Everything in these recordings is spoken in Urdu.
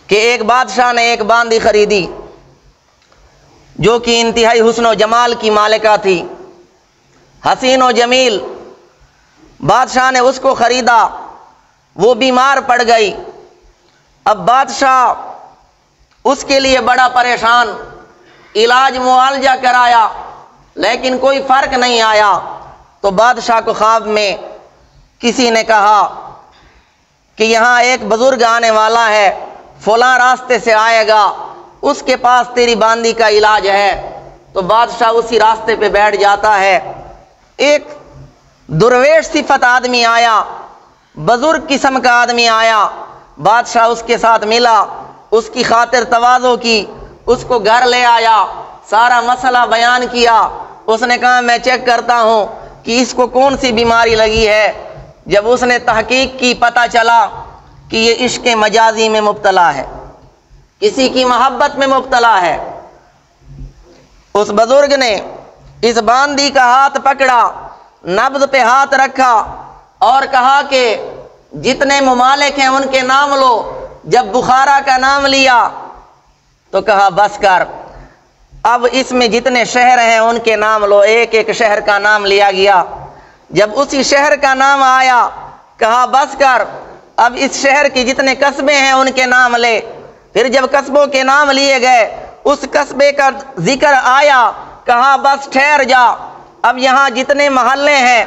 کہ ایک بادشاہ نے ایک باندی خریدی جو کہ انتہائی حسن و جمال کی مالکہ تھی، حسین و جمیل۔ بادشاہ نے اس کو خریدا، وہ بیمار پڑ گئی۔ اب بادشاہ اس کے لیے بڑا پریشان، علاج معالجہ کرایا لیکن کوئی فرق نہیں آیا۔ تو بادشاہ کو خواب میں کسی نے کہا کہ یہاں ایک بزرگ آنے والا ہے، فلاں راستے سے آئے گا، اس کے پاس تیری باندی کا علاج ہے۔ تو بادشاہ اسی راستے پہ بیٹھ جاتا ہے۔ ایک درویش صفت آدمی آیا، بزرگ قسم کا آدمی آیا، بادشاہ اس کے ساتھ ملا، اس کی خاطر تواضع کی، اس کو گھر لے آیا، سارا مسئلہ بیان کیا۔ اس نے کہا میں چیک کرتا ہوں کہ اس کو کون سی بیماری لگی ہے۔ جب اس نے تحقیق کی، پتہ چلا کہ یہ عشق مجازی میں مبتلا ہے، کسی کی محبت میں مبتلا ہے۔ اس بزرگ نے اس باندی کا ہاتھ پکڑا، نبض پہ ہاتھ رکھا اور کہا کہ جتنے ممالک ہیں ان کے نام لو۔ جب بخارا کا نام لیا تو کہا بس کر، اب اس میں جتنے شہر ہیں ان کے نام لو۔ ایک ایک شہر کا نام لیا گیا۔ جب اسی شہر کا نام آیا کہا بس کر، اب اس شہر کے جتنے قصبے ہیں ان کے نام لے۔ پھر جب قصبوں کے نام لیے گئے، اس قصبے کا ذکر آیا، کہا بس ٹھہر جا، اب یہاں جتنے محلے ہیں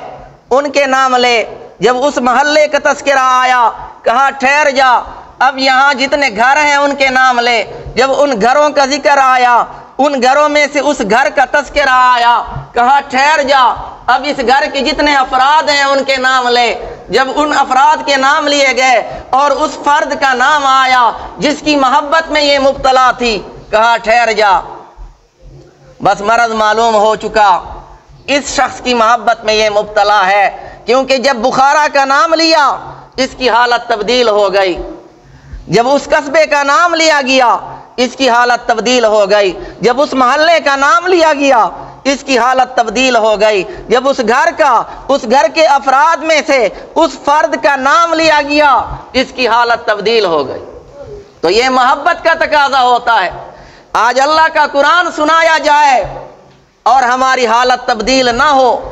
ان کے نام لے۔ جب اس محلے کا تذکرہ آیا کہا ٹھہر جا، اب یہاں جتنے گھر ہیں ان کے نام لے۔ جب ان گھروں کا ذکر آیا، ان گھروں میں سے اس گھر کا تذکرہ آیا، کہا ٹھہر جا، اب اس گھر کے جتنے افراد ہیں ان کے نام لے۔ جب ان افراد کے نام لیے گئے اور اس فرد کا نام آیا جس کی محبت میں یہ مبتلا تھی، کہا ٹھہر جا، بس مرض معلوم ہو چکا، اس شخص کی محبت میں یہ مبتلا ہے۔ کیونکہ جب بخارا کا نام لیا اس کی حالت تبدیل ہو گئی، جب اس قصبے کا نام لیا گیا اس کی حالت تبدیل ہو گئی، جب اس محلے کا نام لیا گیا اس کی حالت تبدیل ہو گئی، جب اس گھر کے افراد میں سے اس فرد کا نام لیا گیا اس کی حالت تبدیل ہو گئی۔ تو یہ محبت کا تقاضا ہوتا ہے۔ آج اللہ کا قرآن سنایا جائے اور ہماری حالت تبدیل نہ ہو،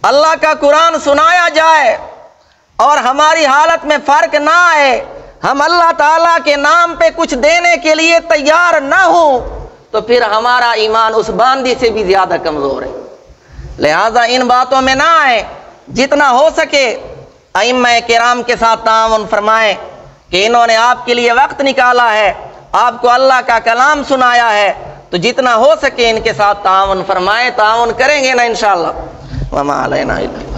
اللہ کا قرآن سنایا جائے اور ہماری حالت میں فرق نہ آئے، ہم اللہ تعالیٰ کے نام پہ کچھ دینے کے لیے تیار نہ ہوں، تو پھر ہمارا ایمان اس باندی سے بھی زیادہ کمزور ہے۔ لہٰذا ان باتوں میں نہ آئیں، جتنا ہو سکے ائمہ کرام کے ساتھ تعاون فرمائیں کہ انہوں نے آپ کے لیے وقت نکالا ہے، آپ کو اللہ کا کلام سنایا ہے، تو جتنا ہو سکے ان کے ساتھ تعاون فرمائیں۔ تعاون کریں گے نا انشاءاللہ۔ وما علینا الا